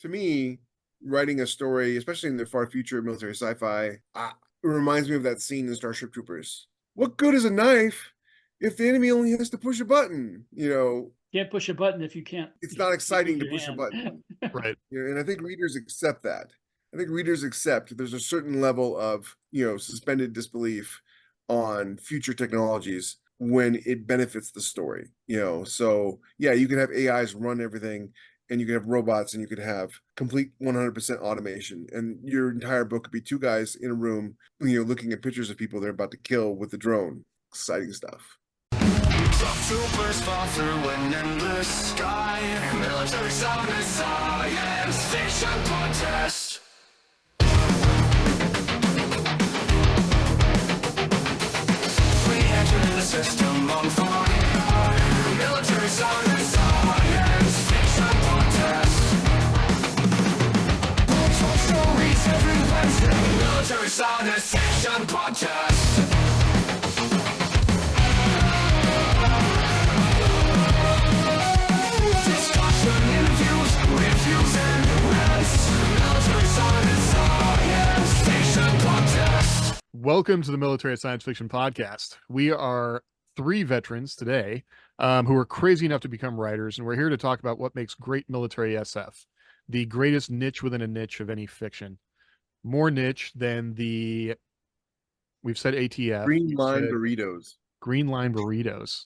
to me, writing a story, especially in the far future military sci-fi, it reminds me of that scene in Starship Troopers. What good is a knife if the enemy only has to push a button? Can't push a button if you can't. It's not exciting to your push a hand. button. Right. And I think readers accept that. I think readers accept there's a certain level of, suspended disbelief on future technologies when it benefits the story. So yeah, you can have AIs run everything, and you can have robots, and you could have complete 100% automation, and your entire book could be two guys in a room, looking at pictures of people they're about to kill with the drone. Exciting stuff. Troopers fall through an endless sky. Military sound and science fiction contest. We enter the system on fire. Military sound and science fiction contest. Top stories every Wednesday. Military sound and fiction contest. Welcome to the Military Science Fiction Podcast. We are three veterans today who are crazy enough to become writers, and we're here to talk about what makes great military SF, the greatest niche within a niche of any fiction. More niche than we've said ATF. Green line burritos. Green line burritos.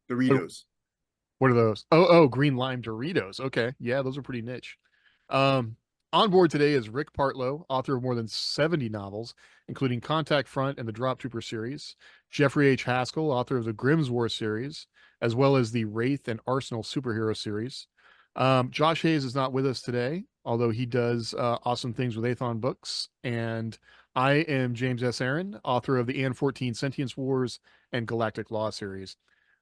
Doritos. What are those? Oh, green lime Doritos. Okay. Yeah, those are pretty niche. On board today is Rick Partlow, author of more than 70 novels, including Contact Front and the Drop Trooper series. Jeffrey H. Haskell, author of the Grimm's War series, as well as the Wraith and Arsenal superhero series. Josh Hayes is not with us today, although he does awesome things with Athon Books. And I am James S. Aaron, author of the An 14 Sentience Wars and Galactic Law series.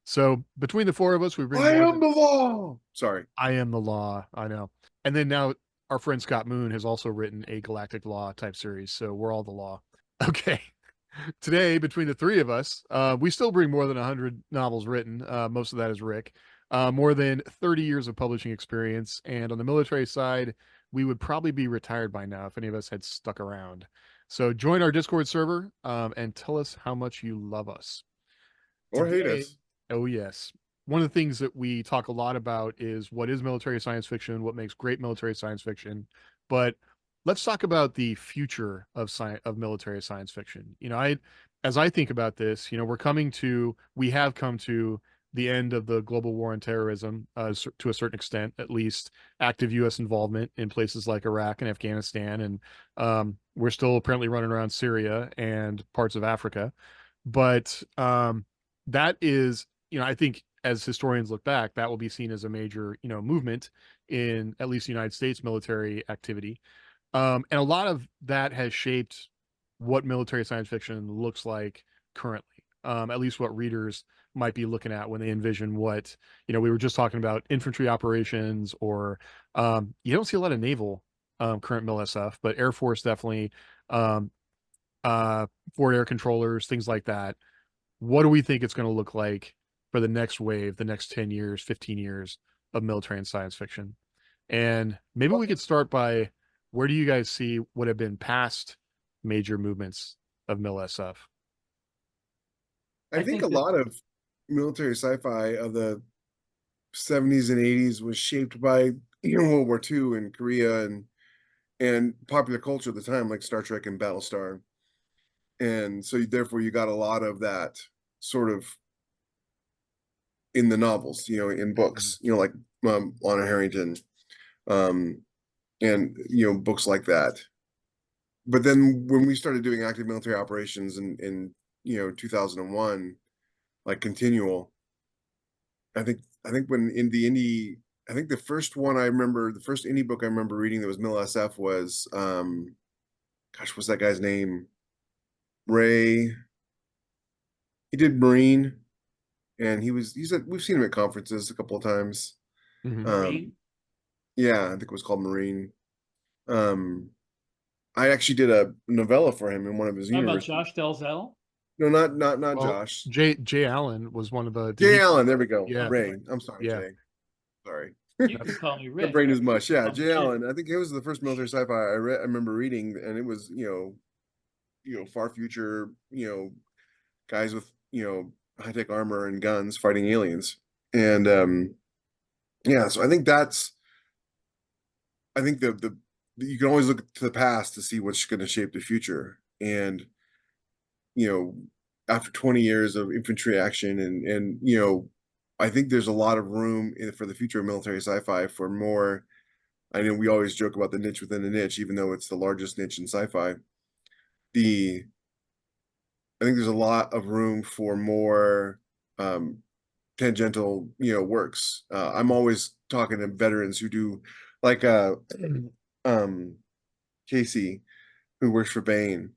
So between the four of us, we bring I am the law. Sorry. I am the law. I know. And then now our friend Scott Moon has also written a Galactic Law type series. So we're all the law. Okay. Today, between the three of us, we still bring more than 100 novels written. Most of that is Rick. More than 30 years of publishing experience. And on the military side, we would probably be retired by now if any of us had stuck around. So join our Discord server and tell us how much you love us. Or hate us. Oh, yes. One of the things that we talk a lot about is what is military science fiction, what makes great military science fiction. But let's talk about the future of military science fiction. As I think about this, we have come to the end of the global war on terrorism to a certain extent, at least active U.S. involvement in places like Iraq and Afghanistan. And we're still apparently running around Syria and parts of Africa. But that is, I think as historians look back, that will be seen as a major, movement in at least the United States military activity. And a lot of that has shaped what military science fiction looks like currently, at least what readers might be looking at when they envision what, we were just talking about infantry operations, or you don't see a lot of naval current MILSF, but Air Force definitely, forward air controllers, things like that. What do we think it's going to look like for the next wave, the next 10 years, 15 years of military and science fiction? And maybe we could start by, where do you guys see what have been past major movements of MILSF? I think a lot of military sci-fi of the 70s and 80s was shaped by World War II and Korea and popular culture at the time, like Star Trek and Battlestar. And so therefore you got a lot of that sort of in the novels, in books, like Lana Harrington, and books like that. But then when we started doing active military operations in 2001, like continual, I think when in the indie, I think the first one I remember, the first indie book I remember reading that was MILSF was what's that guy's name? Ray. He did Marine, and he's we've seen him at conferences a couple of times. Marine? Yeah, I think it was called Marine. I actually did a novella for him in one of his About Josh Dalzell? No, not Josh. Jay Allen was one of the Jay Allen, there we go. Yeah. Ray. I'm sorry, Yeah. Jay. Sorry. You can call me The Rick. brain is mush. Yeah, Oh, Jay shit. Allen. I think it was the first military sci-fi I read. I remember reading, and it was far future, guys with high tech armor and guns fighting aliens, and yeah. So I think the you can always look to the past to see what's going to shape the future, and after 20 years of infantry action, and I think there's a lot of room for the future of military sci-fi for more. I know we always joke about the niche within the niche, even though it's the largest niche in sci-fi. I think there's a lot of room for more tangential, works. I'm always talking to veterans who do like um Casey, who works for Bain.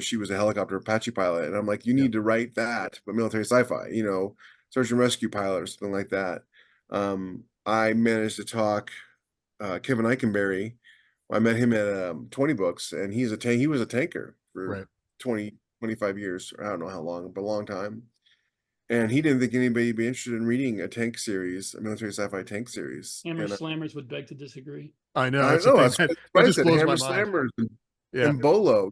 She was a helicopter Apache pilot, and I'm like, you need to write that, but military sci-fi, search and rescue pilot or something like that. I managed to talk Kevin Eikenberry. I met him at 20 books, and he was a tanker for 20, 25 years. I don't know how long, but a long time. And he didn't think anybody would be interested in reading a tank series, a military sci-fi tank series. Hammer And slammers would beg to disagree. I know. I That's know the that's thing. what That I just said. blows Hammer my mind. slammers Yeah. and Bolo.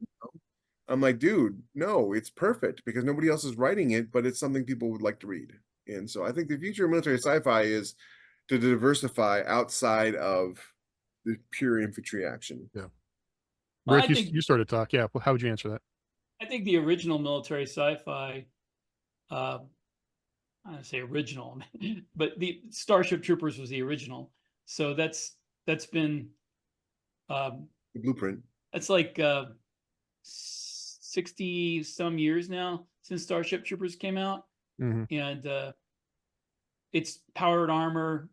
I'm like, dude, no, it's perfect because nobody else is writing it, but it's something people would like to read. And so I think the future of military sci-fi is to diversify outside of the pure infantry action. Yeah. Well, Rick, you started to talk. Yeah. Well, how would you answer that? I think the original military sci-fi, I don't say original, but the Starship Troopers was the original. So that's been The blueprint. that's like 60 some years now since Starship Troopers came out. Mhm. And it's powered armor,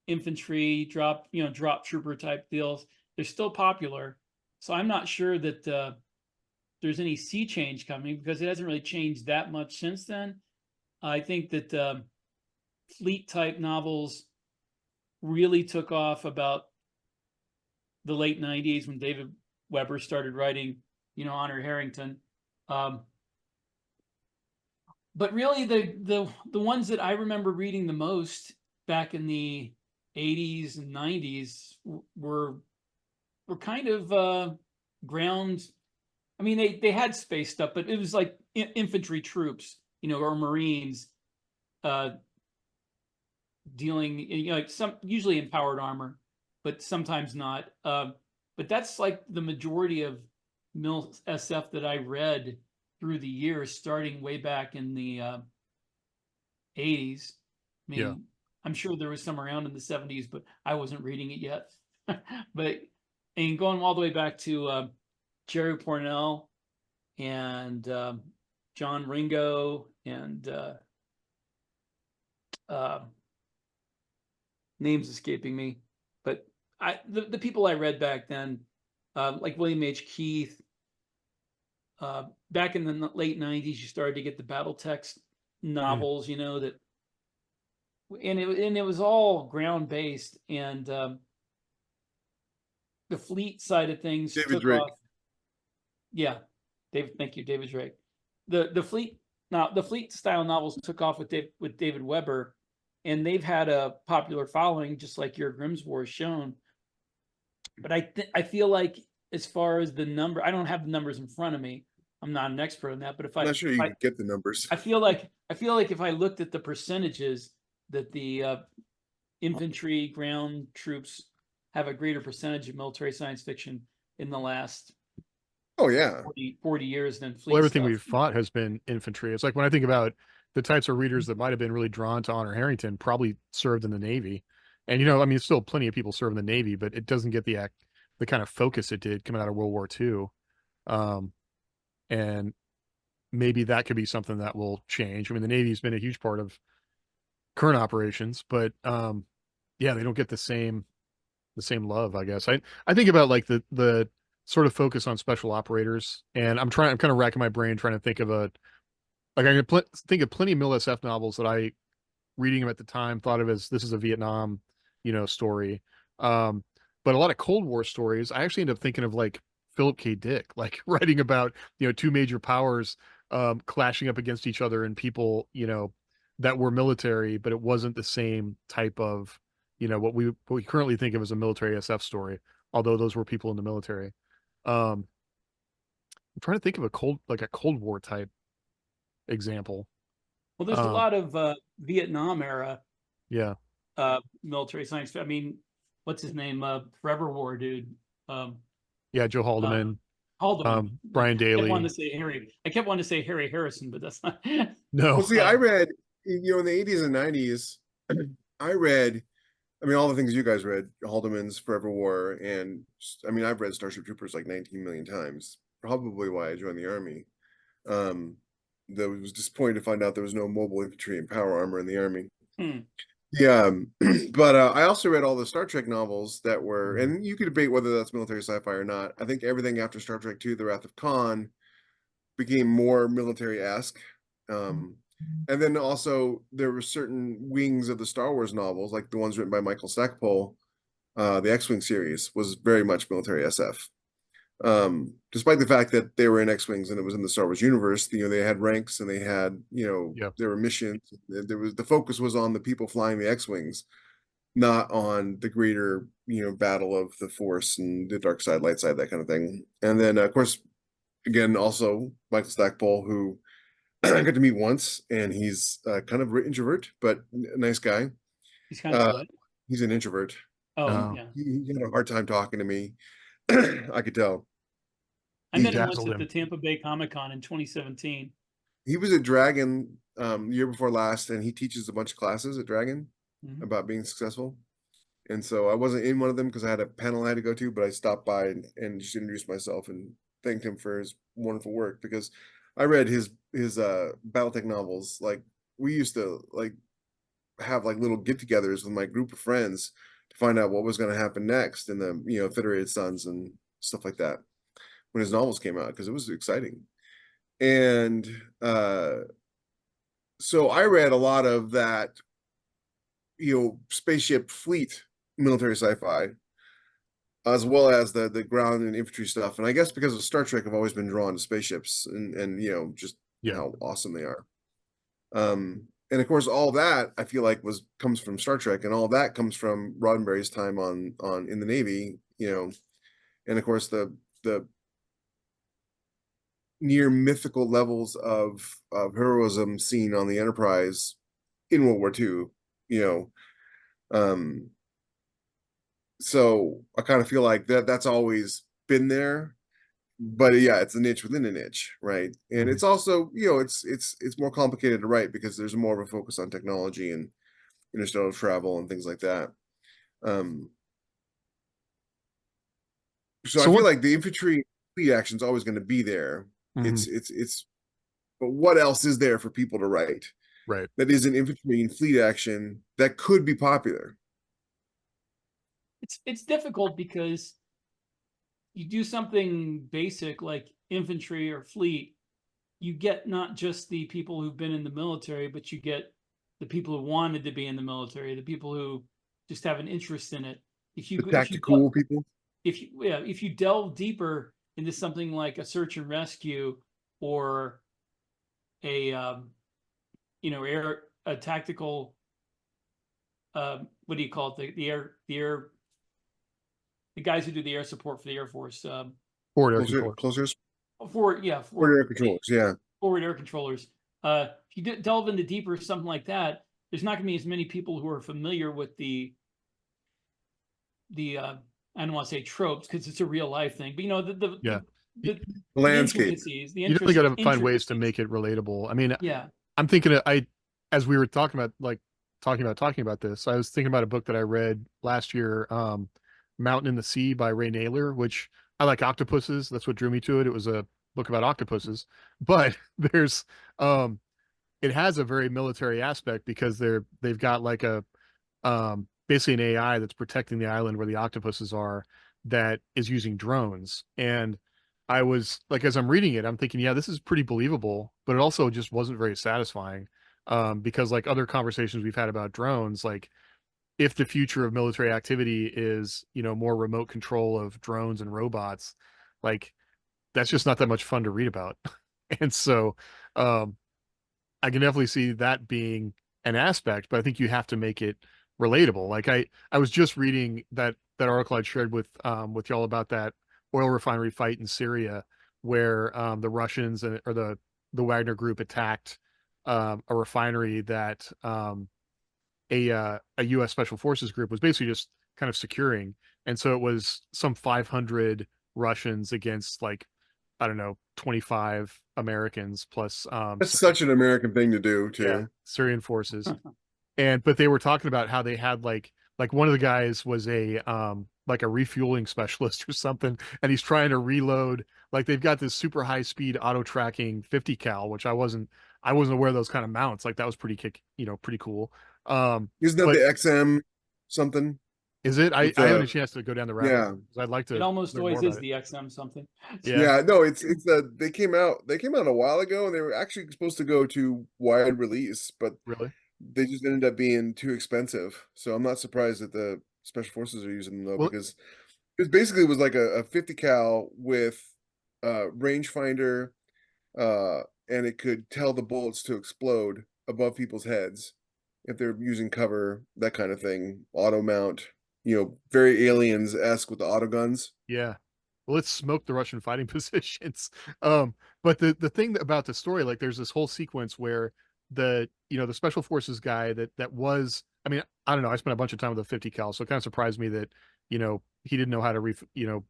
infantry, drop trooper type deals. They're still popular. So I'm not sure that there's any sea change coming because it hasn't really changed that much since then. I think that fleet type novels really took off about the late 90s when David Weber started writing, Honor Harrington. But really the ones that I remember reading the most back in the 80s and 90s were kind of ground. I mean, they had space stuff, but it was like infantry troops, or Marines dealing, like some usually in powered armor, but sometimes not. But that's like the majority of MIL SF that I read through the years, starting way back in the 80s. I mean, Yeah. I'm sure there was some around in the 70s, but I wasn't reading it yet. And going all the way back to Jerry Pournelle and John Ringo and names escaping me, but the people I read back then, like William H. Keith. Back in the late 90s, you started to get the battle text novels, that, and it was all ground based, and the fleet side of things David took Drake. off. Yeah, thank you, David Drake. The fleet style novels took off with David Weber, and they've had a popular following, just like your Grimm's War has shown. But I feel like, as far as the number, I don't have the numbers in front of me. I'm not an expert on that, but I'm not sure you can get the numbers. I feel like if I looked at the percentages that the infantry ground troops have a greater percentage of military science fiction in the last 40 years than fleet. Well, everything stuff. we've fought has been infantry. It's like when I think about the types of readers that might have been really drawn to Honor Harrington, probably served in the Navy. And, I mean, still plenty of people serve in the Navy, but it doesn't get the kind of focus it did coming out of World War II. And maybe that could be something that will change. I mean, the Navy's been a huge part of current operations, but yeah, they don't get the same love, I guess. I think about like the sort of focus on special operators, and I'm kind of racking my brain trying to think of I can think of plenty of MILSF novels that I, reading them at the time, thought of as this is a Vietnam, story. But a lot of Cold War stories, I actually end up thinking of like Philip K. Dick, like writing about, two major powers clashing up against each other and people, that were military, but it wasn't the same type of what we currently think of as a military SF story, although those were people in the military. I'm trying to think of a Cold War type example. Well, there's a lot of Vietnam era Yeah. military science. I mean, what's his name? Forever War dude. Yeah, Joe Haldeman, Haldeman. Brian I kept Daly. wanting to say Harry. I kept wanting to say Harry Harrison, but that's not. No. Well, see, I read, in the 80s and 90s, I read, I mean, all the things you guys read, Haldeman's Forever War, and I mean, I've read Starship Troopers like 19 million times. Probably why I joined the Army. That was disappointed to find out there was no mobile infantry and power armor in the Army. Yeah, but I also read all the Star Trek novels that were, and you could debate whether that's military sci-fi or not. I think everything after Star Trek II, The Wrath of Khan, became more military-esque. And then also there were certain wings of the Star Wars novels, like the ones written by Michael Stackpole. The X-Wing series was very much military SF. Despite the fact that they were in X-Wings and it was in the Star Wars universe, they had ranks and they had, there were missions. The focus was on the people flying the X-Wings, not on the greater, battle of the Force and the dark side, light side, that kind of thing. And then, of course, again, also Michael Stackpole, who I got to meet once, and he's kind of introvert, but a nice guy. He's kind of what? He's an introvert. Yeah. He had a hard time talking to me. I could tell. I met him once at the Tampa Bay Comic-Con in 2017. He was at Dragon the year before last, and he teaches a bunch of classes at Dragon about being successful. And so I wasn't in one of them because I had a panel I had to go to, but I stopped by and just introduced myself and thanked him for his wonderful work, because I read his Battletech novels. Like, we used to have little get-togethers with my group of friends to find out what was going to happen next in the Federated Suns and stuff like that when his novels came out, because it was exciting. And so I read a lot of that spaceship fleet military sci-fi, as well as the ground and infantry stuff. And I guess because of Star Trek, I've always been drawn to spaceships and just how awesome they are. And of course, all that I feel like comes from Star Trek, and all that comes from Roddenberry's time in the Navy, and of course the near mythical levels of heroism seen on the Enterprise in World War II. So I kind of feel like that's always been there, but yeah, it's a niche within a niche, right? And it's also, it's more complicated to write because there's more of a focus on technology and interstellar travel and things like that. So I feel like the infantry fleet action is always going to be there. But what else is there for people to write? Right. That is an infantry and fleet action that could be popular. It's difficult because you do something basic like infantry or fleet, you get not just the people who've been in the military, but you get the people who wanted to be in the military, the people who just have an interest in it. If you people. If you delve deeper into something like a search and rescue or a tactical what do you call it, the guys who do the air support for the Air Force, forward air controllers. Forward air controllers. Yeah, forward air controllers. If you delve into deeper something like that, there's not going to be as many people who are familiar with the I don't want to say tropes because it's a real life thing, but the landscape. You definitely got to find ways to make it relatable. I mean, I'm thinking as we were talking about this, I was thinking about a book that I read last year, Mountain in the Sea by Ray Naylor, which I like octopuses. That's what drew me to it. It was a book about octopuses, but there's it has a very military aspect because they've got like a basically an AI that's protecting the island where the octopuses are, that is using drones. And I was like, as I'm reading it, I'm thinking, yeah, this is pretty believable, but it also just wasn't very satisfying, because like other conversations we've had about drones, like if the future of military activity is, more remote control of drones and robots, like that's just not that much fun to read about. And so I can definitely see that being an aspect, but I think you have to make it relatable. Like I was just reading that article I shared with y'all about that oil refinery fight in Syria, where the Russians or the Wagner group attacked a refinery that a U.S. Special Forces group was basically just kind of securing, and so it was some 500 Russians against, like, I don't know, 25 Americans plus That's such an American thing to do yeah, too. Syrian forces. But they were talking about how they had like one of the guys was a like a refueling specialist or something, and he's trying to reload. Like, they've got this super high speed auto tracking 50 cal, which I wasn't aware of those kind of mounts. Like, that was pretty cool. Isn't that But the XM something is it? with I haven't a the chance to go down the rabbit yeah. hole, 'cause I'd like It to almost learn more always about is it. the XM something. Yeah. Yeah, no, it's they came out a while ago, and they were actually supposed to go to wide release, but Really? they just ended up being too expensive. So I'm not surprised that the special forces are using them though, Well, because it basically was like a 50 cal with rangefinder, uh, and it could tell the bullets to explode above people's heads if they're using cover, that kind of thing. Auto mount, very aliens-esque with the auto guns. yeah. Well, let's smoke the Russian fighting positions. But the thing about the story, like, there's this whole sequence where the special forces guy that was, I mean, I don't know, I spent a bunch of time with a 50 cal, so it kind of surprised me that, he didn't know how to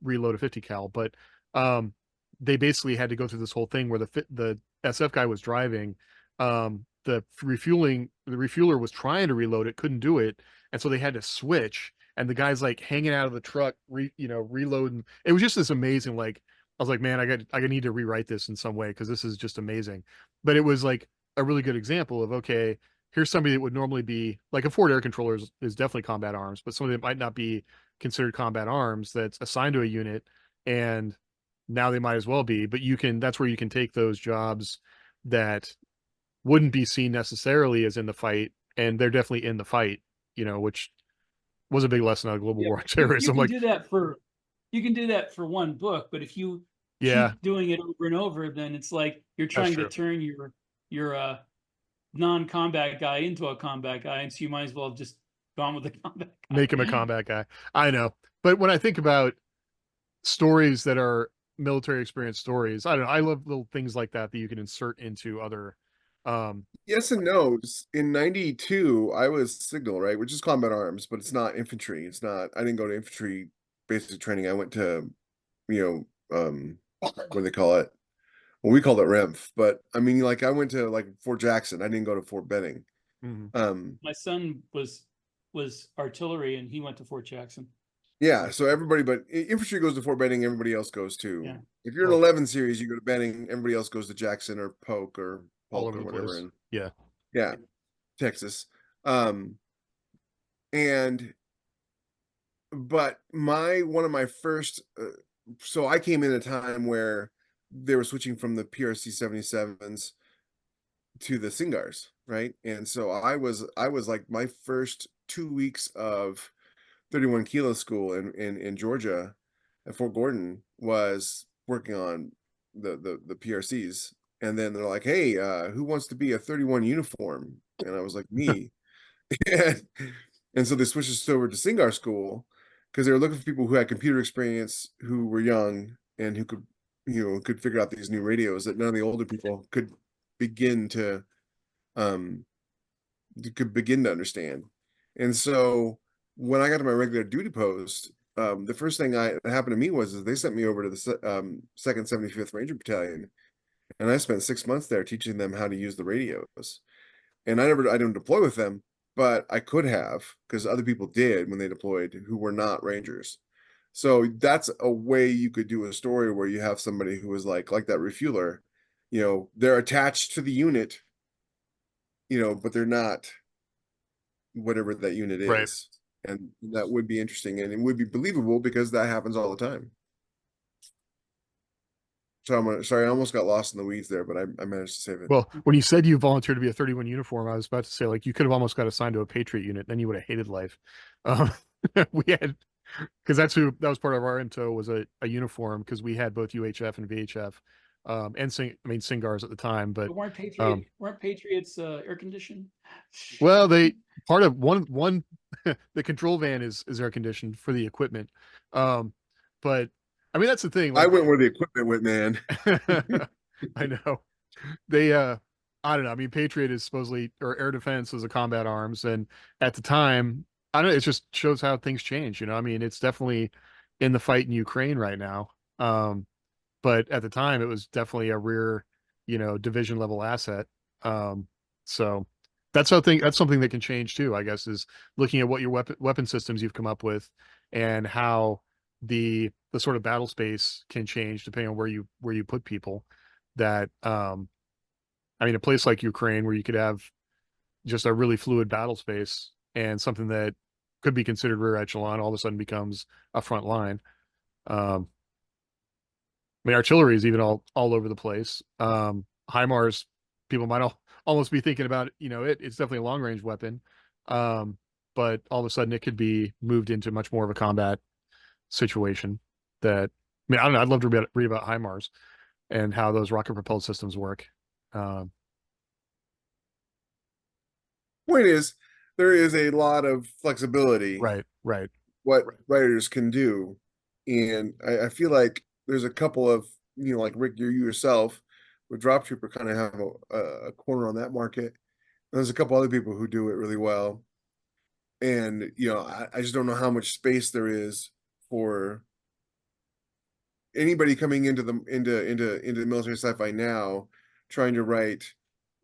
reload a 50 cal, but um they basically had to go through this whole thing where the SF guy was driving, the refueler was trying to reload it, couldn't do it, and so they had to switch, and the guy's like hanging out of the truck, reloading. It was just this amazing, like, I was like, man, I need to rewrite this in some way, because this is just amazing. But it was like a really good example of, okay, here's somebody that would normally be like, a Ford air controller is definitely combat arms, but somebody that might not be considered combat arms that's assigned to a unit, and now they might as well be. But that's where you can take those jobs that wouldn't be seen necessarily as in the fight, and they're definitely in the fight, which was a big lesson on global Yeah, war on you terrorism. can Like, do that for one book, but if you yeah, keep doing it over and over, then it's like you're that's trying to true. turn your non-combat guy into a combat guy, and so you might as well have just gone with the combat guy. Make him a combat guy. I know. But when I think about stories that are military experience stories, I don't know, I love little things like that you can insert into other um Yes and no. In 92, I was signal, right? Which is combat arms, but it's not infantry. It's not, I didn't go to infantry basic training. I went to, what do they call it? Well, we called it REMF, but I mean, like, I went to like Fort Jackson. I didn't go to Fort Benning. mhm. My son was artillery, and he went to Fort Jackson. Yeah, so everybody but infantry goes to Fort Benning, everybody else goes to. Yeah. If you're an Well, 11 series, you go to Benning, everybody else goes to Jackson or Polk or all Polk over or the whatever. place. And Yeah. yeah, Texas. And but one of my first so I came in a time where they were switching from the PRC 77s to the Singars, right? And so I was like, my first 2 weeks of 31 kilo school in Georgia at Fort Gordon was working on the PRCs. And then they're like, hey, who wants to be a 31 uniform? And I was like, me. and, and so they switched us over to Singar school because they were looking for people who had computer experience, who were young, and who could figure out these new radios that none of the older people begin to um could begin to understand. And so when I got to my regular duty post, the first thing that happened to me was they sent me over to the 2nd 75th Ranger Battalion, and I spent 6 months there teaching them how to use the radios. And I didn't deploy with them, but I could have, because other people did when they deployed who were not Rangers. So that's a way you could do a story where you have somebody who is like that refueler, they're attached to the unit, but they're not whatever that unit Right. is. And that would be interesting, and it would be believable because that happens all the time. So sorry, I almost got lost in the weeds there, but I managed to save it. Well, when you said you volunteered to be a 31 uniform, I was about to say, like, you could have almost got assigned to a Patriot unit, then you would have hated life. Um, we had, because that was part of our IMTO, was a uniform, because we had both UHF and VHF. and Singars at the time, but But weren't Patriots air conditioned? well, they part of one the control van is air conditioned for the equipment. But I mean that's the thing. I Like went where the equipment went, man. I know they I don't know. I mean, Patriot is supposedly or air defense is a combat arms, and at the time, I don't know. It just shows how things change. You know, I mean, it's definitely in the fight in Ukraine right now. But at the time, it was definitely a rear, division level asset. So that's something that can change too. I guess is looking at what your weapon systems you've come up with, and how the sort of battle space can change depending on where you put people. That I mean, a place like Ukraine where you could have just a really fluid battle space and something that could be considered rear echelon all of a sudden becomes a front line. Um, I mean, artillery is even all over the place. HIMARS, people might almost be thinking about, it's definitely a long range weapon. But all of a sudden it could be moved into much more of a combat situation that, I mean, I don't know. I'd love to read about HIMARS and how those rocket propelled systems work. Point is, there is a lot of flexibility Right. what writers can do, and I feel like there's a couple of like Rick, you yourself with Drop Trooper kind of have a corner on that market. And there's a couple other people who do it really well, and I just don't know how much space there is for anybody coming into the military sci-fi now, trying to write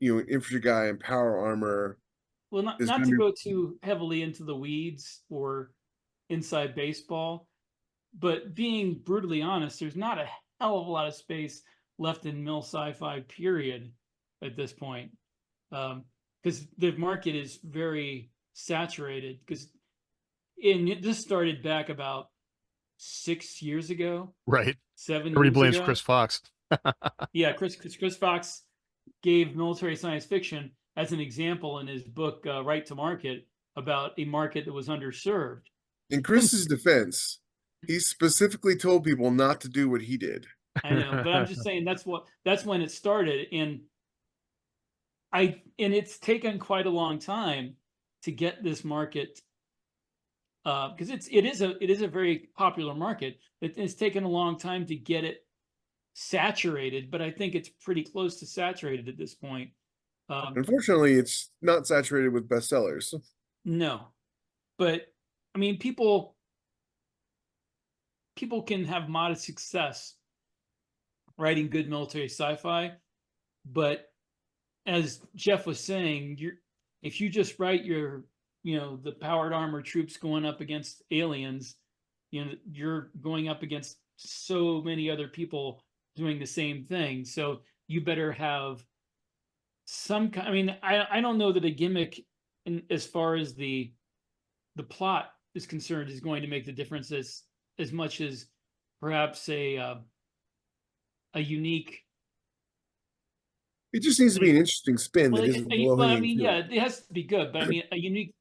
an infantry guy in power armor. Well, not is not gonna to be go too heavily into the weeds or inside baseball, but being brutally honest, there's not a hell of a lot of space left in mil sci-fi period at this point, because the market is very saturated. Because this started back about 6 years ago, Right. 7 Everybody years blames ago. Chris Fox. Yeah, Chris Fox gave military science fiction as an example in his book Right to Market about a market that was underserved. in Chris's defense, he specifically told people not to do what he did. I know, but I'm just saying that's when it started, and it's taken quite a long time to get this market because it is a very popular market. It's taken a long time to get it saturated, but I think it's pretty close to saturated at this point. Unfortunately, it's not saturated with bestsellers. No, but I mean, people can have modest success writing good military sci-fi, but as Jeff was saying, if you just write the powered armor troops going up against aliens, you're going up against so many other people doing the same thing. So you better have some kind. I mean, I don't know that a gimmick, as far as the plot is concerned, is going to make the difference as much as perhaps a unique. It just needs to be an interesting spin Well, that isn't I low-hanging mean, fruit. yeah, it has to be good, but I mean, a unique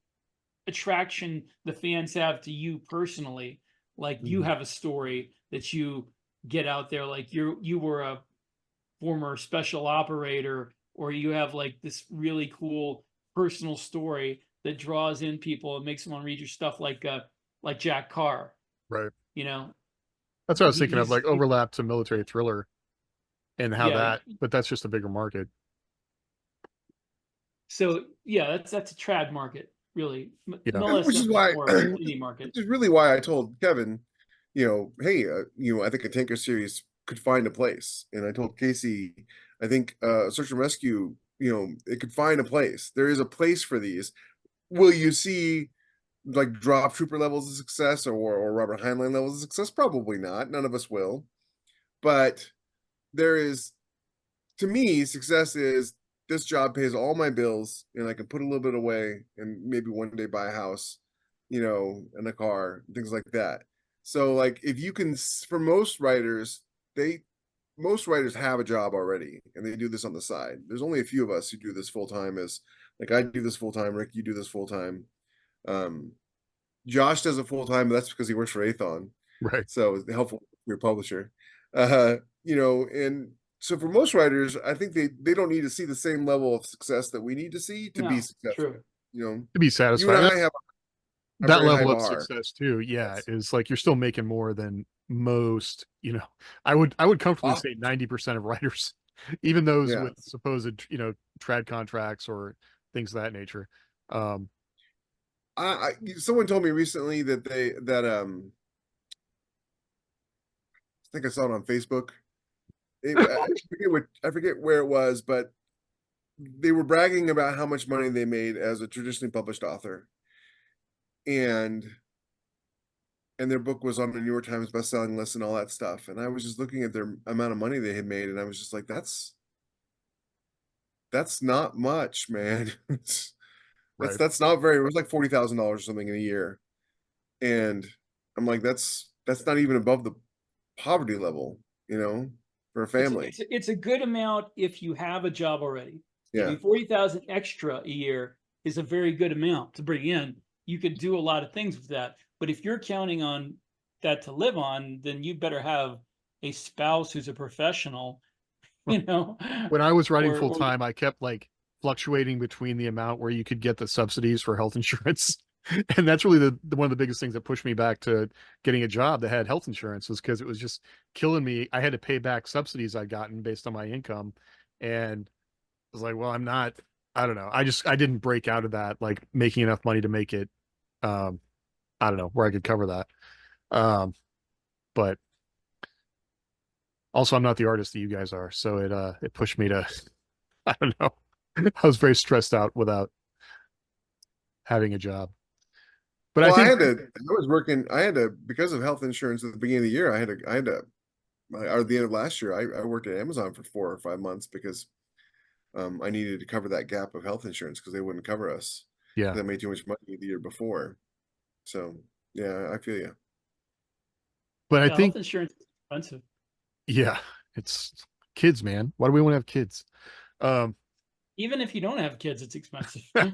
attraction the fans have to you personally. Like you have a story that you get out there, like you were a former special operator, or you have like this really cool personal story that draws in people and makes them want to read your stuff, like Jack Carr. Right. That's what I was thinking of, like overlap to military thriller and how but that's just a bigger market. So yeah, that's a trad market, really. Which is why, indie market. which is really why I told Kevin, hey, I think a tanker series could find a place. And I told Casey, I think Search and Rescue, it could find a place. There is a place for these. Will you see like Drop Trooper levels of success or Robert Heinlein levels of success? Probably not. None of us will. But there is, to me, success is this job pays all my bills and I can put a little bit away and maybe one day buy a house, and a car, things like that. So like if you can, for most writers have a job already and they do this on the side. There's only a few of us who do this full time. As like I do this full time, Rick, you do this full time. Josh does it full time, but that's because he works for Athon. Right. So it's helpful for your publisher. And So for most writers, I think they don't need to see the same level of success that we need to see to be No, successful. true. You know, To be you satisfied. and I have a That very high level of bar. success too, yeah, Yes. is like you're still making more than most, I would comfortably Ah, say 90% of writers, even those Yeah. with supposed, trad contracts or things of that nature. Um, Someone told me recently that I think I saw it on Facebook. I forget where it was, but they were bragging about how much money they made as a traditionally published author, and their book was on the New York Times bestselling list and all that stuff. And I was just looking at their amount of money they had made, and I was just like, that's not much, man. right. That's not very. It was like $40,000 or something in a year, and I'm like, that's not even above the poverty level, for a family. It's a good amount if you have a job already. I Yeah. mean, 40,000 extra a year is a very good amount to bring in. You could do a lot of things with that. But if you're counting on that to live on, then you better have a spouse who's a professional, you know, When I was writing full or time, I kept like fluctuating between the amount where you could get the subsidies for health insurance. And that's really one of the biggest things that pushed me back to getting a job that had health insurance, was because it was just killing me. I had to pay back subsidies I'd gotten based on my income. And I was like, well, I don't know. I didn't break out of that, like making enough money to make it, um, I don't know, where I could cover that. But also I'm not the artist that you guys are. So it pushed me to, I don't know. I was very stressed out without having a job. But I Well, think, I had to, because of health insurance at the beginning of the year, or at the end of last year, I worked at Amazon for 4 or 5 months because I needed to cover that gap of health insurance because they wouldn't cover us yeah. because I made too much money the year before. So yeah, I feel you. But I yeah, health think, insurance is expensive. yeah, it's kids, man. Why do we want to have kids? Um, Even if you don't have kids, it's expensive. well,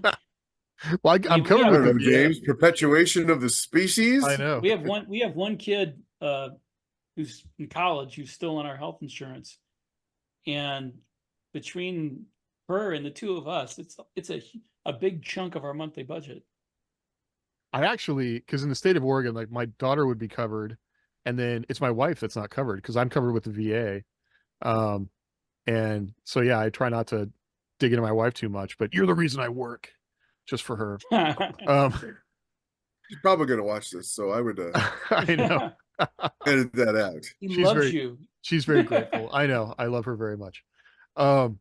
I'm We covered I have with don't the know, VA. James. Perpetuation of the I species. know. we have one kid who's in college who's still on our health insurance, and between her and the two of us, it's a big chunk of our monthly budget. I actually, because in the state of Oregon, like my daughter would be covered, and then it's my wife that's not covered because I'm covered with the VA. Um, and so yeah, I try not to dig into my wife too much, but you're the reason I work, just for her. Um, She's probably going to watch this, so I would I know. edit that out. He She's loves very you. she's very grateful. I know. I love her very much. Um,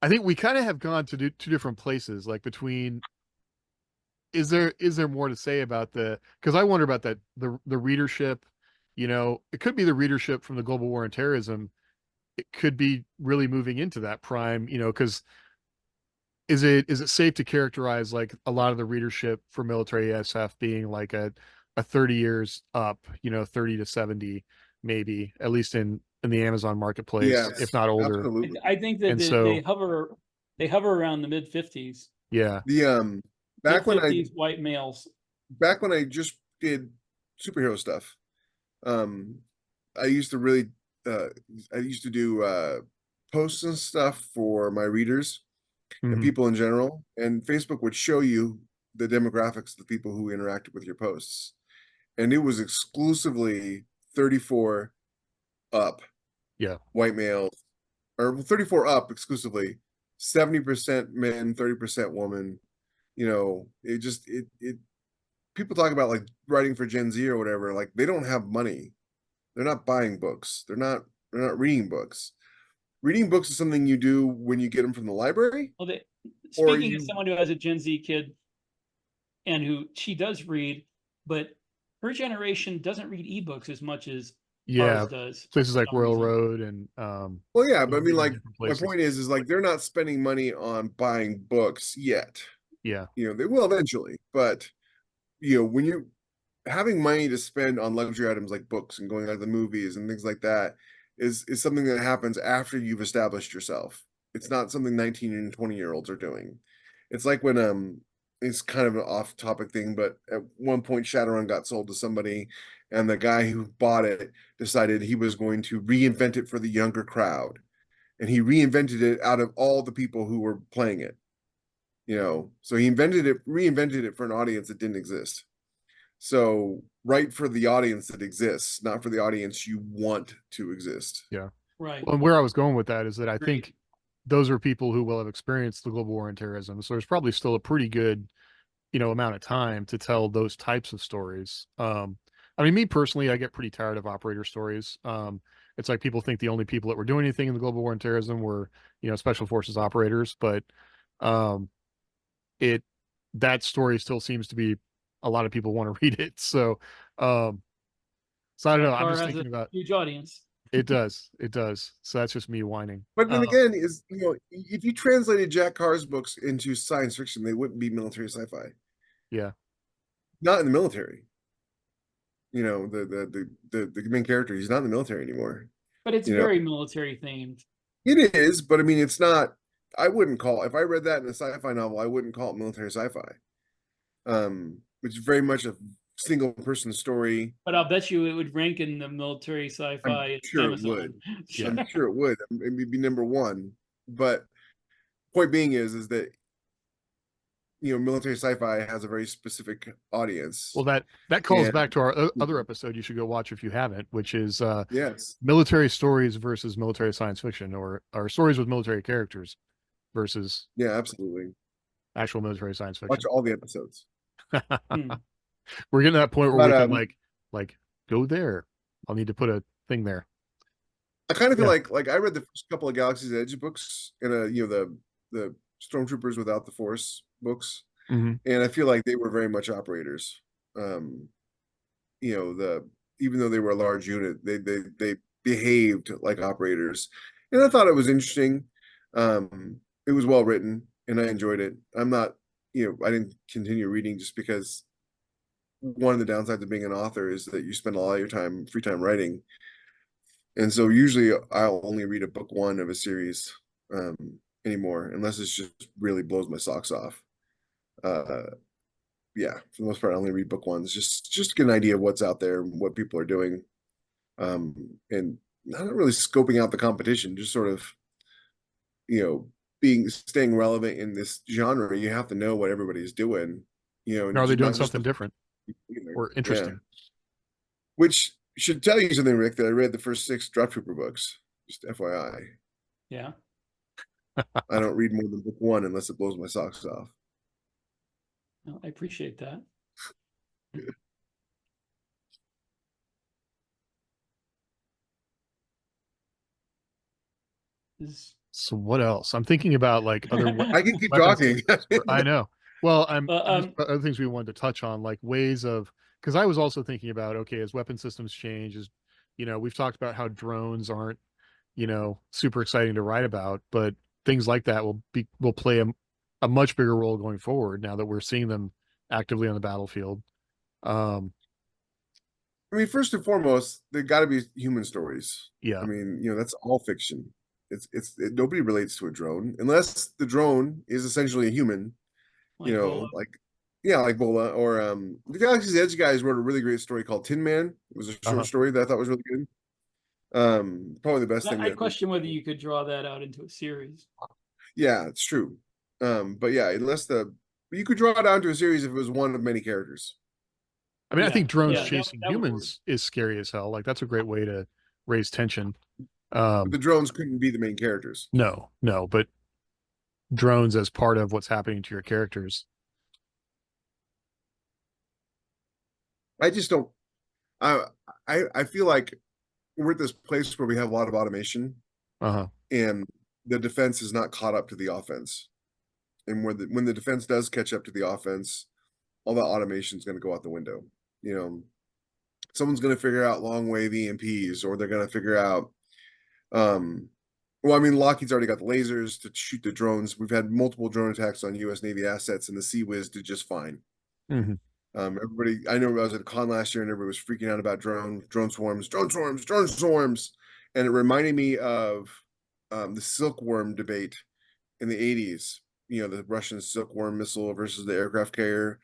I think we kind of have gone to two different places, like between, is there more to say about because I wonder about that, the readership, it could be the readership from the global war on terrorism. It could be really moving into that prime, because is it safe to characterize like a lot of the readership for military SF being like a 30 years up, 30 to 70, maybe, at least in the Amazon marketplace, Yes, if not older. absolutely. I think that And so, they hover around the mid-50s. yeah, The Mid back when I 50s white males. just did superhero stuff, um, I used to really I used to do posts and stuff for my readers and mhm, people in general, and Facebook would show you the demographics of the people who interacted with your posts, and it was exclusively 34 up yeah, white males, or 34 up exclusively, 70% men, 30% woman. It just it people talk about like writing for Gen Z or whatever, like they don't have money. They're not buying books. They're not reading books. Reading books is something you do when you get them from the library, Well, or speaking as you someone who has a Gen Z kid and who she does read, but her generation doesn't read ebooks as much as yeah. ours does Places for like some Royal reason. Road and well, yeah, but I mean, like, different my places. point is like they're not spending money on buying books yet. Yeah, They will eventually, but when you having money to spend on luxury items like books and going out to the movies and things like that is something that happens after you've established yourself. It's not something 19 and 20-year-olds are doing. It's like when it's kind of an off topic thing, but at one point Shadowrun got sold to somebody and the guy who bought it decided he was going to reinvent it for the younger crowd, and he reinvented it out of all the people who were playing it. So he reinvented it for an audience that didn't exist. So write for the audience that exists, not for the audience you want to exist. Yeah. Right. Well, and where I was going with that is that I Agreed. think those are people who will have experienced the global war on terrorism. So there's probably still a pretty good, amount of time to tell those types of stories. I mean, me personally, I get pretty tired of operator stories. It's like people think the only people that were doing anything in the global war on terrorism were, special forces operators, but um, it that story still seems to be a lot of people want to read it. Um, so I don't know. That I'm car just has thinking a about huge audience. it. Does. So that's just me whining. But then again, if you translated Jack Carr's books into science fiction, they wouldn't be military sci-fi. Yeah. Not in the military. The main character, he's not in the military anymore. But it's very military themed. It is, but I mean, it's not. I wouldn't call, if I read that in a sci-fi novel, I wouldn't call it military sci-fi. Which is very much a single person story. But I'll bet you it would rank in the military I'm sci-fi sure Amazon. it would. Yeah. I'm sure it would. It would be number one. But point being is that military sci-fi has a very specific audience. Well, that calls And- back to our other episode you should go watch if you haven't, which is Yes. military stories versus military science fiction, or stories with military characters versus Yeah, absolutely. actual military science fiction. Watch all the episodes. Hmm. We're getting to that point where But, we can like go there. I'll need to put a thing there. I kind of feel Yeah. like I read the first couple of Galaxy's Edge books and the Stormtroopers Without the Force books, Mhm. and I feel like they were very much operators. Even though they were a large unit, they behaved like operators, and I thought it was interesting. It was well written, and I enjoyed it. I'm not, I didn't continue reading just because one of the downsides of being an author is that you spend a lot of your free time writing. And so usually I'll only read a book one of a series anymore, unless it just really blows my socks off. Yeah, for the most part, I only read book ones just to get an idea of what's out there and what people are doing. And not really scoping out the competition, just sort of, staying relevant in this genre. You have to know what everybody's doing, and Are they doing not just something different or interesting? Which should tell you something, Rick, that I read the first 6 Drop Trooper books. Just FYI. Yeah. I don't read more than book one unless it blows my socks off. Well, I appreciate that. So what else? I'm thinking about like other I can keep weapons talking. I know. Well, I'm Well, other things we wanted to touch on, like ways of, because I was also thinking about, okay, as weapon systems change, we've talked about how drones aren't, super exciting to write about, but things like that will play a much bigger role going forward now that we're seeing them actively on the battlefield. I mean, first and foremost, there got to be human stories. Yeah. I mean, that's all fiction. Nobody relates to a drone unless the drone is essentially a human. like Bola. Like Bola, or the Galaxy's Edge guys wrote a really great story called Tin Man. It was a short story that I thought was really good. Probably the best thing. I question whether you could draw that out into a series. Yeah, it's true. But yeah, you could draw it down to a series if it was one of many characters. I mean, I Yeah. think drones Yeah, chasing that would work. humans is scary as hell. Like that's a great way to raise tension. But the drones couldn't be the main characters. No, but drones as part of what's happening to your characters. I just don't. I feel like we're at this place where we have a lot of automation, and the defense is not caught up to the offense. And when the defense does catch up to the offense, all that automation is going to go out the window. Someone's going to figure out long wave EMPs, or they're going to figure out. Well, I mean, Lockheed's already got the lasers to shoot the drones. We've had multiple drone attacks on U.S. Navy assets, and the Sea Whiz did just fine. Mm-hmm. Everybody, I know I was at a con last year, and everybody was freaking out about drone swarms, and it reminded me of the silkworm debate in the 80s. The Russian silkworm missile versus the aircraft carrier.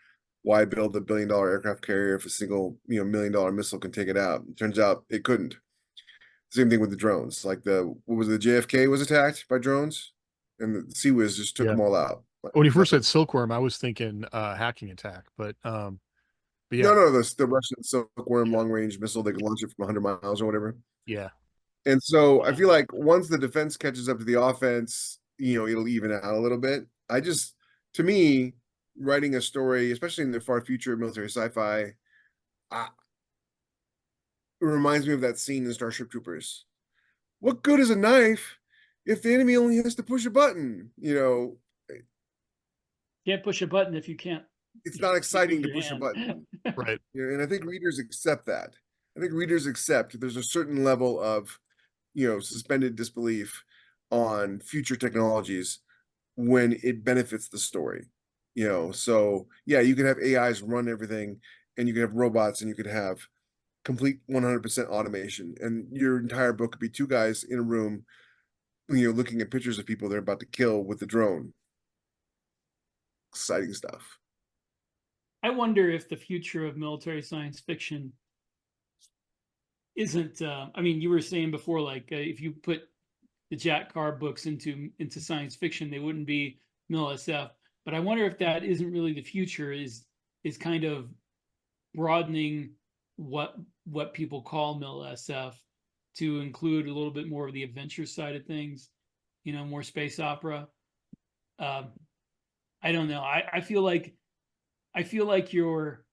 why build a $1 billion aircraft carrier if a single, $1 million missile can take it out? It turns out it couldn't. Same thing with the drones. Like what was it, the JFK was attacked by drones, and the CWIS just took Yeah. them all out. When you first Nothing. said silkworm, I was thinking hacking attack, but yeah, No, the Russian silkworm Yeah. long range missile, they could launch it from 100 miles or whatever. yeah, And so I Yeah. feel like once the defense catches up to the offense, it'll even out a little bit. To me, writing a story, especially in the far future of military sci-fi, it reminds me of that scene in Starship Troopers. What good is a knife if the enemy only has to push a button? Can't push a button if you can't. It's not exciting to your push a hand. button. right. And I think readers accept that. I think readers accept there's a certain level of, suspended disbelief on future technologies when it benefits the story. So yeah, you can have AIs run everything, and you can have robots, and you could have complete 100% automation, and your entire book could be two guys in a room, looking at pictures of people they're about to kill with the drone. Exciting stuff. I wonder if the future of military science fiction isn't. I mean, you were saying before, like if you put the Jack Carr books into science fiction, they wouldn't be MILSF. But I wonder if that isn't really the future. Is kind of broadening what people call MILSF to include a little bit more of the adventure side of things. More space opera. I don't know. I feel like you're,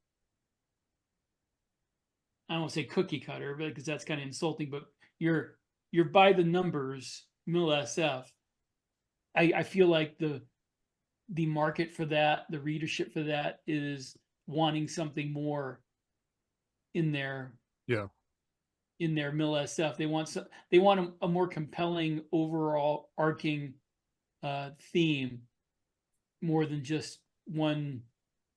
I don't want to say cookie cutter, because that's kind of insulting, but you're by the numbers MILSF. I feel like the market for that, the readership for that, is wanting something more in their MILSF. They want a more compelling overall arcing theme, more than just one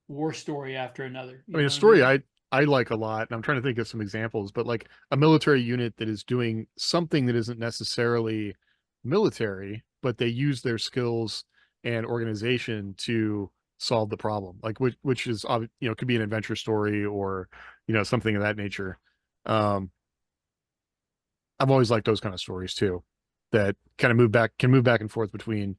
war story after another. I mean, a story I like a lot, and I'm trying to think of some examples, but like a military unit that is doing something that isn't necessarily military, but they use their skills and organization to solve the problem. Like which is could be an adventure story or something of that nature. I've always liked those kind of stories too, that kind of can move back and forth between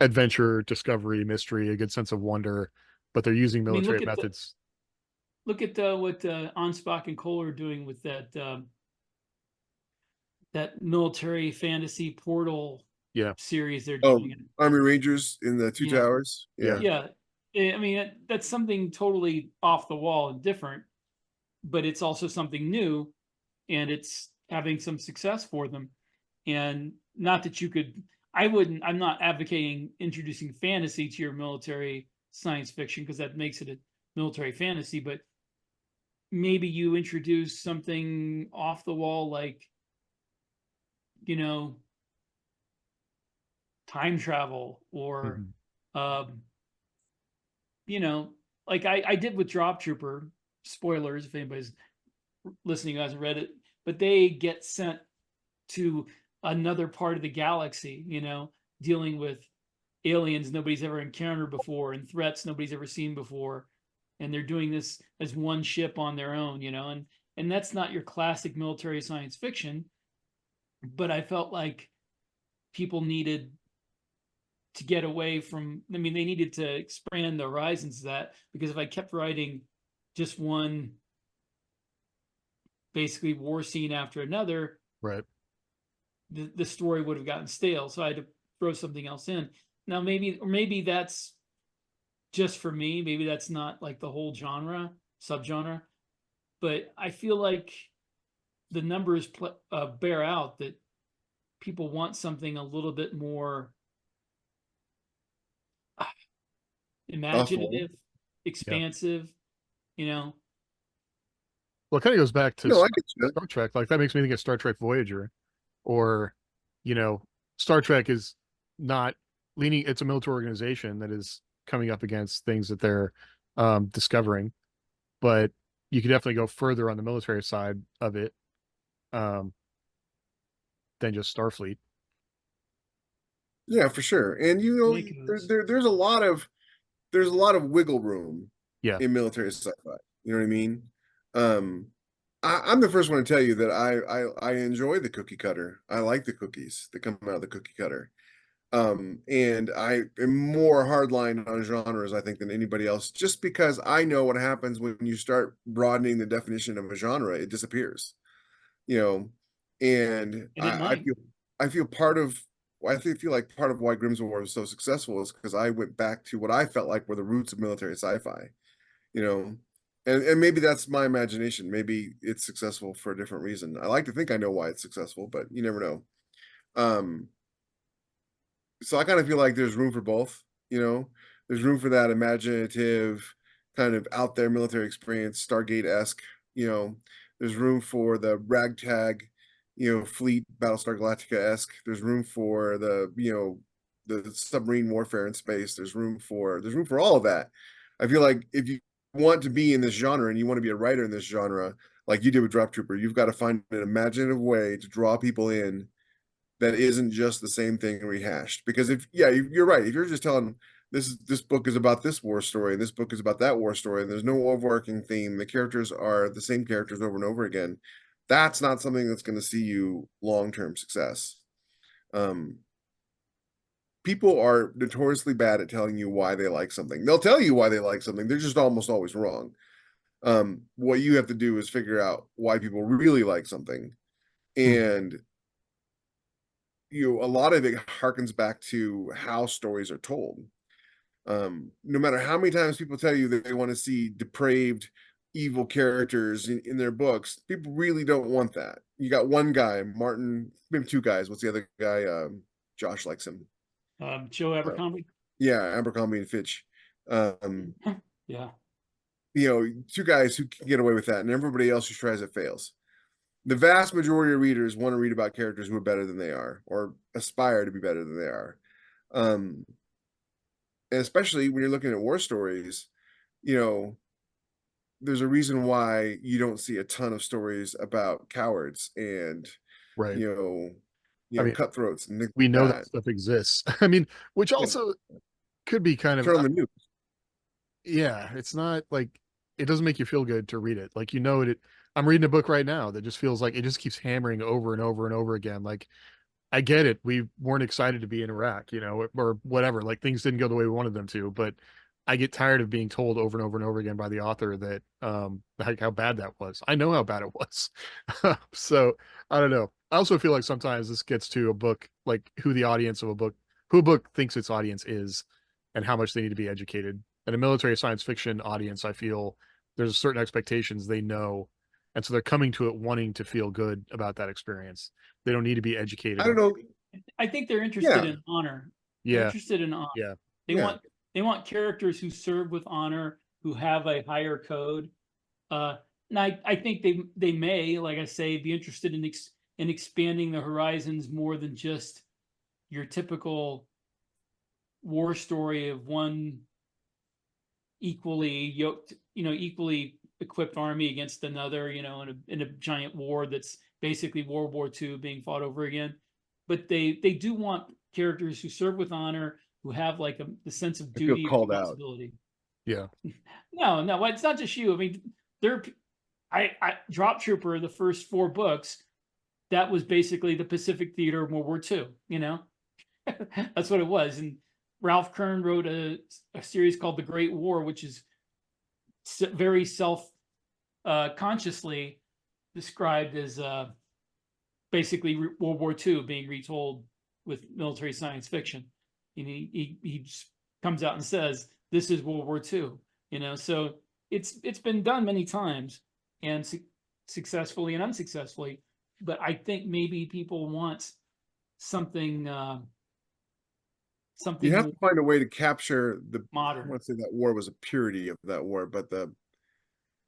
adventure, discovery, mystery, a good sense of wonder, but they're using military methods. Look at what Onspach and Cole are doing with that that military fantasy portal series they're doing. Army Rangers in the Two Towers. Yeah. I mean, that's something totally off the wall and different, but it's also something new, and it's having some success for them. And not that you could, I'm not advocating introducing fantasy to your military science fiction, because that makes it a military fantasy, but maybe you introduce something off the wall, like, time travel, or like I did with Drop Trooper. Spoilers if anybody's listening who hasn't read it, but they get sent to another part of the galaxy, dealing with aliens nobody's ever encountered before and threats nobody's ever seen before, and they're doing this as one ship on their own, and that's not your classic military science fiction. But I felt like people needed to get away from, they needed to expand the horizons of that, because if I kept writing just one basically war scene after another, right, the story would have gotten stale. So I had to throw something else in. Now maybe that's just for me. Maybe that's not like the whole subgenre, but I feel like the numbers bear out that people want something a little bit more imaginative, expansive, Well, it kind of goes back to Star Trek. Like that makes me think of Star Trek Voyager, or Star Trek is not leaning. It's a military organization that is coming up against things that they're discovering, but you could definitely go further on the military side of it than just Starfleet. Yeah, for sure. And there's a lot of wiggle room Yeah. in military sci-fi. You know what I mean? Um, I'm the first one to tell you that I enjoy the cookie cutter. I like the cookies that come out of the cookie cutter. And I am more hardline on genres, I think, than anybody else, just because I know what happens when you start broadening the definition of a genre, it disappears. You know, and And it might. I feel part of feel like part of why Grimm's War was so successful is because I went back to what I felt like were the roots of military sci-fi, you know. And maybe that's my imagination. Maybe it's successful for a different reason. I like to think I know why it's successful, but you never know. Um, so I kind of feel like there's room for both, you know. There's room for that imaginative, kind of out there military experience, Stargate-esque, you know. There's room for the ragtag, fleet, Battlestar Galactica-esque. There's room for the submarine warfare in space. There's room for all of that. I feel like if you want to be in this genre and you want to be a writer in this genre, like you did with Drop Trooper, you've got to find an imaginative way to draw people in that isn't just the same thing rehashed. Because you're right. If you're just telling this book is about this war story, and this book is about that war story, and there's no overarching theme, the characters are the same characters over and over again, that's not something that's going to see you long-term success. People are notoriously bad at telling you why they like something. They'll tell you why they like something. They're just almost always wrong. What you have to do is figure out why people really like something. And a lot of it harkens back to how stories are told. No matter how many times people tell you that they want to see depraved, evil characters in their books, people really don't want that. You got one guy, Martin, maybe two guys. What's the other guy? Josh likes him. Joe Abercrombie. Yeah, Abercrombie and Fitch. Yeah. Two guys who can get away with that, and everybody else who tries it fails. The vast majority of readers want to read about characters who are better than they are, or aspire to be better than they are. And especially when you're looking at war stories, there's a reason why you don't see a ton of stories about cowards and Right. I mean, cutthroats and things we like know that that. stuff exists. I mean, which Yeah. also could be kind of, Turn on the news. yeah, it's not like it doesn't make you feel good to read it. Like, I'm reading a book right now that just feels like it just keeps hammering over and over and over again. Like, I get it. We weren't excited to be in Iraq, or whatever. Like, things didn't go the way we wanted them to, but I get tired of being told over and over and over again by the author that like how bad that was. I know how bad it was. So I don't know. I also feel like sometimes this gets to a book, like who a book thinks its audience is and how much they need to be educated. And a military science fiction audience, I feel there's certain expectations they know. And so they're coming to it wanting to feel good about that experience. They don't need to be educated. I don't know. I think they're interested Yeah. in honor. They're Yeah. interested in honor. Yeah. They Yeah. want characters who serve with honor, who have a higher code. And I think they may, like I say, be interested in expanding the horizons more than just your typical war story of one equally yoked, equally equipped army against another, in a giant war that's basically World War II being fought over again. But they do want characters who serve with honor, who have like the sense of duty and called out. responsibility. Yeah. No, it's not just you. I mean, I Drop Trooper, the first 4 books, that was basically the Pacific theater of World War II. That's what it was. And Ralph Kern wrote a series called The Great War, which is very consciously described as basically World War II being retold with military science fiction. And he comes out and says, this is World War II, so it's been done many times and successfully and unsuccessfully. But I think maybe people want something You have to find a way to capture the modern. I want to say that war was a purity of that war, but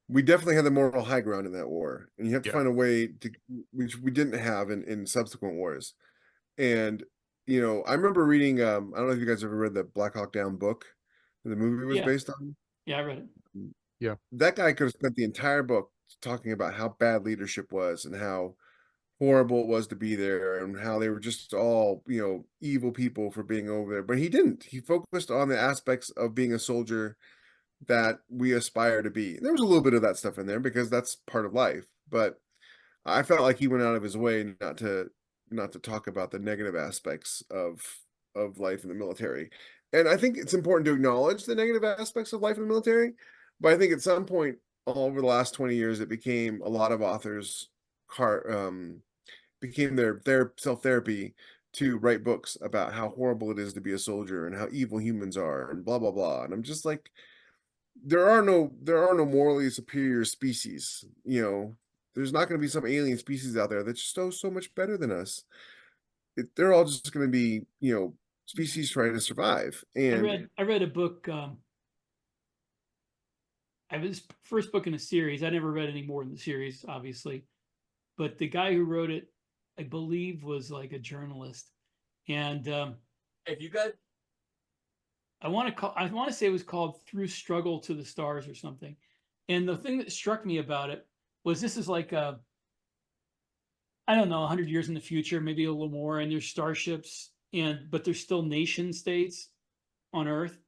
we definitely had the moral high ground in that war, and you have to find a way to, which we didn't have in subsequent wars. And I remember reading. I don't know if you guys ever read the Black Hawk Down book that the movie was based on. Yeah, I read it. Yeah, that guy could have spent the entire book talking about how bad leadership was and how horrible it was to be there and how they were just all evil people for being over there, but he didn't. He focused on the aspects of being a soldier that we aspire to be. There was a little bit of that stuff in there because that's part of life, but I felt like he went out of his way not to talk about the negative aspects of life in the military. And I think it's important to acknowledge the negative aspects of life in the military, but I think at some point all over the last 20 years, it became a lot of authors became their self-therapy to write books about how horrible it is to be a soldier and how evil humans are and blah blah blah. And I'm just like, there are no morally superior species. There's not going to be some alien species out there that's so much better than us. They're all just going to be species trying to survive. And I read a book. I was first book in a series. I never read any more in the series, obviously, but the guy who wrote it, I believe, was like a journalist, and If you got I want to say it was called Through Struggle to the Stars or something. And the thing that struck me about it was this is like I don't know, 100 years in the future, maybe a little more, and there's starships, but there's still nation states on Earth.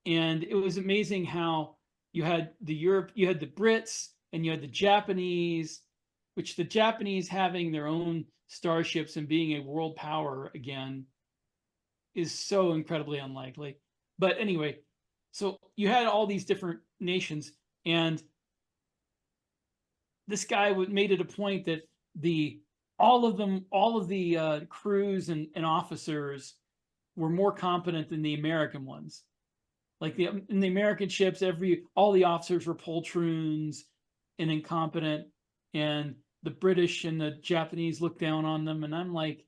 And it was amazing how you had the Brits, and you had the Japanese, which the Japanese having their own starships and being a world power again is so incredibly unlikely. But anyway, so you had all these different nations, and this guy made it a point that all of the crews and officers were more competent than the American ones. Like in the American ships, all the officers were poltroons and incompetent, and the British and the Japanese looked down on them. And I'm like,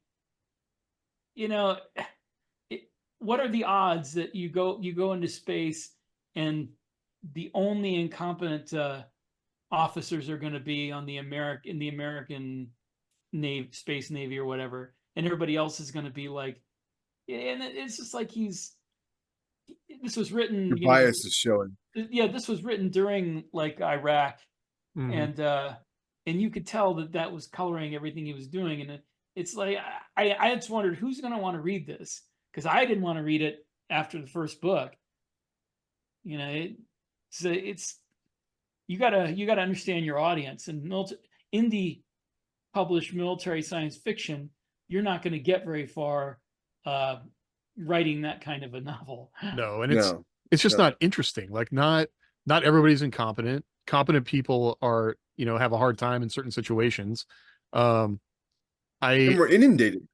what are the odds that you go into space and the only incompetent officers are going to be in the American Navy, Space Navy or whatever, and everybody else is going to be like, and it's just like this was written, your bias is showing. yeah, this was written during like Iraq, Mhm. and you could tell that was coloring everything he was doing, and it's like I just wondered who's going to want to read this, because I didn't want to read it after the first book. It's you gotta understand your audience, and indie published military science fiction, you're not going to get very far writing that kind of a novel. No, and No, it's just no. not interesting. Like not everybody's incompetent. Competent people are, have a hard time in certain situations. And I we're inundated.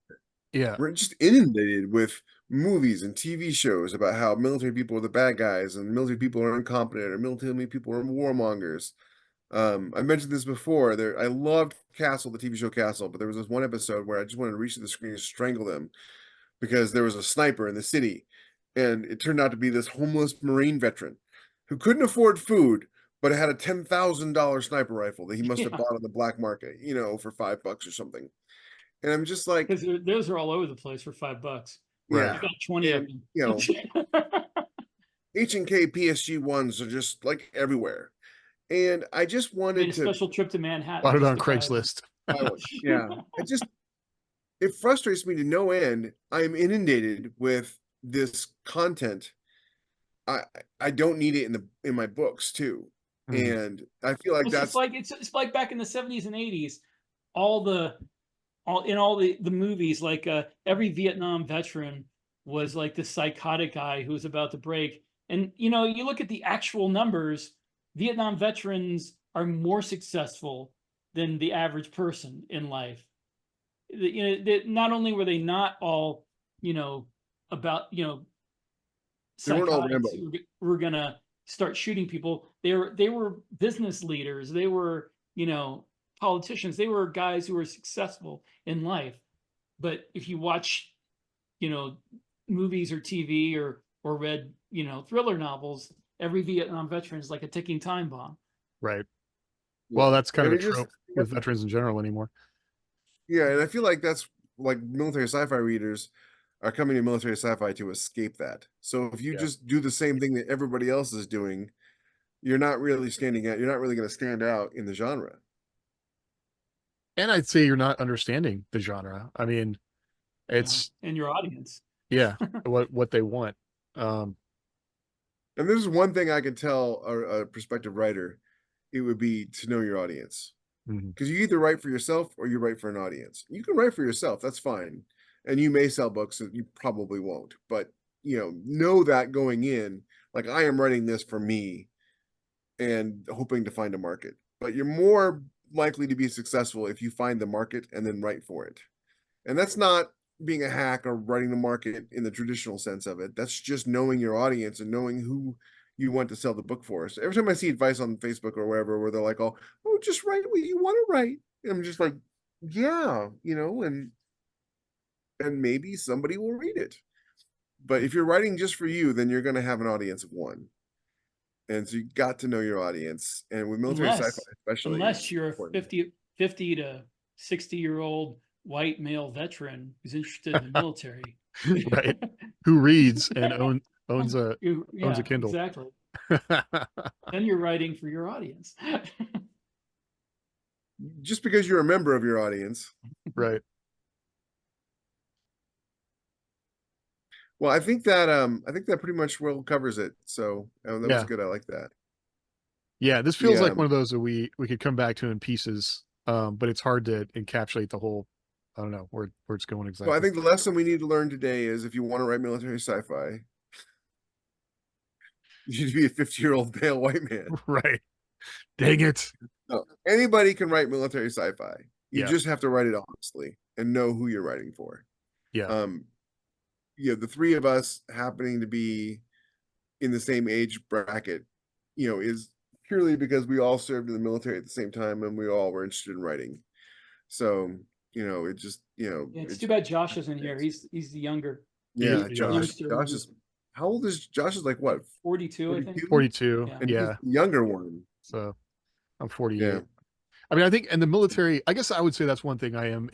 yeah, We're just inundated with movies and TV shows about how military people are the bad guys and military people are incompetent or military people are warmongers. I mentioned this before. I loved Castle, the TV show Castle, but there was this one episode where I just wanted to reach to the screen and strangle them because there was a sniper in the city, and it turned out to be this homeless Marine veteran who couldn't afford food, but had a $10,000 sniper rifle that he must have Yeah. bought on the black market, for $5 or something. And I'm just like, Because those are all over the place for $5. right. yeah, You got 20 of and them. H&K PSG ones are just like everywhere. And I just Made wanted a to special trip to Manhattan Bought it just on to buy one. Craigslist. buy one. Yeah. It frustrates me to no end. I'm inundated with this content. I I don't need it in my books too. Mhm. And I feel like It's like it's like back in the 70s and 80s, all the movies, like every Vietnam veteran was like this psychotic guy who was about to break. And you look at the actual numbers, Vietnam veterans are more successful than the average person in life. Not only were they not all, about, they weren't all psychotics Rambo. who were gonna start shooting people. They were business leaders. They were, politicians. They were guys who were successful in life. But if you watch, movies or TV or read, thriller novels, every Vietnam veteran is like a ticking time bomb. Right. Well, that's kind of And a trope with veterans in general anymore. yeah, and I feel like that's like military sci-fi readers are coming to military sci-fi to escape that. So if you Yeah. just do the same thing that everybody else is doing, you're not really standing out. You're not really going to stand out in the genre. And I'd say you're not understanding the genre. I mean, it's And your audience. yeah, what they want. And there's one thing I can tell a prospective writer, it would be to know your audience. Mhm. Because you either write for yourself or you write for an audience. You can write for yourself, that's fine. And you may sell books that you probably won't. But know that going in, like I am writing this for me and hoping to find a market. But you're more likely to be successful if you find the market and then write for it. And that's not being a hack or writing the market in the traditional sense of it. That's just knowing your audience and knowing who you want to sell the book for. So every time I see advice on Facebook or wherever where they're like, oh, just write what you want to write. And I'm just like, yeah, and maybe somebody will read it. But if you're writing just for you, then you're going to have an audience of one. And so you got to know your audience. And with military sci-fi, especially, unless you're a important. 50 to 60-year-old white male veteran who's interested in the military. Right. Who reads and owns a Kindle. Exactly. Then you're writing for your audience. Just because you're a member of your audience. Right. Well, I think that pretty much well covers it. So that was good. I like that. Yeah, this feels like one of those that we could come back to in pieces, but it's hard to encapsulate the whole. I don't know where it's going exactly. Well, I think the lesson we need to learn today is if you want to write military sci-fi, you need to be a 50-year-old male white man. Right. Dang it. No, anybody can write military sci-fi. You Yeah. just have to write it honestly and know who you're writing for. Yeah. The three of us happening to be in the same age bracket, is purely because we all served in the military at the same time and we all were interested in writing. So, it just, it's too bad Josh isn't here. He's the younger. Yeah, Josh youngster. is, how old is Josh? Is like what? 42, I think. 42. Yeah. And Yeah. he's the younger one. So I'm 48. Yeah. I mean, I think in the military, I guess I would say that's one thing I'm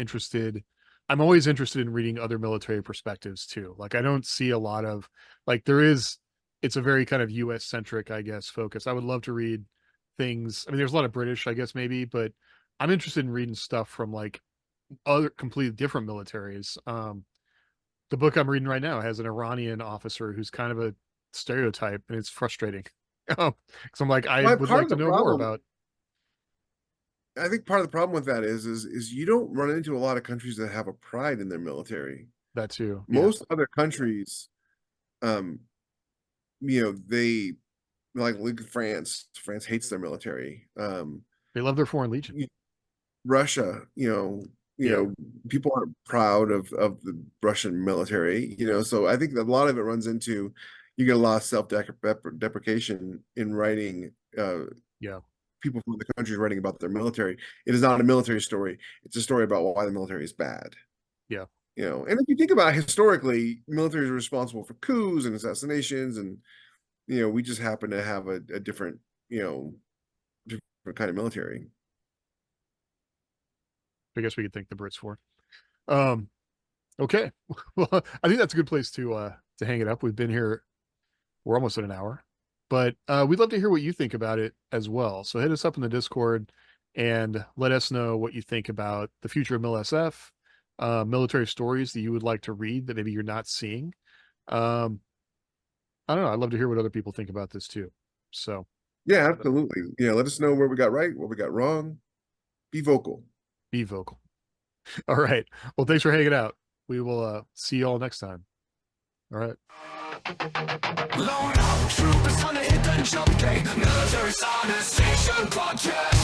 always interested in reading other military perspectives too. Like I don't see a lot of it's a very kind of US centric, I guess, focus. I would love to read things. I mean, there's a lot of British, I guess, maybe, but I'm interested in reading stuff from like other completely different militaries. The book I'm reading right now has an Iranian officer who's kind of a stereotype, and it's frustrating. Because I'm like, I would like to know more about. I think part of the problem with that is you don't run into a lot of countries that have a pride in their military. That too. Most other countries, they look at France. France hates their military. They love their foreign legion. Russia, people aren't proud of the Russian military, so I think that a lot of it runs into, you get a lot of self-deprecation in writing, people from the countries writing about their military. It is not a military story. It's a story about why the military is bad. Yeah. And if you think about it, historically, military is responsible for coups and assassinations, and, we just happen to have a different, different kind of military. I guess we could thank the Brits for. Okay. Well, I think that's a good place to hang it up. We've been here. We're almost at an hour, but we'd love to hear what you think about it as well. So hit us up in the Discord and let us know what you think about the future of MILSF, military stories that you would like to read that maybe you're not seeing. I don't know. I'd love to hear what other people think about this too. So yeah, absolutely. Let us know where we got right, what we got wrong. Be vocal. Be vocal. All right. Well, thanks for hanging out. We will see you all next time. All right. Lone troopers on a hidden jump gate, military science fiction podcast.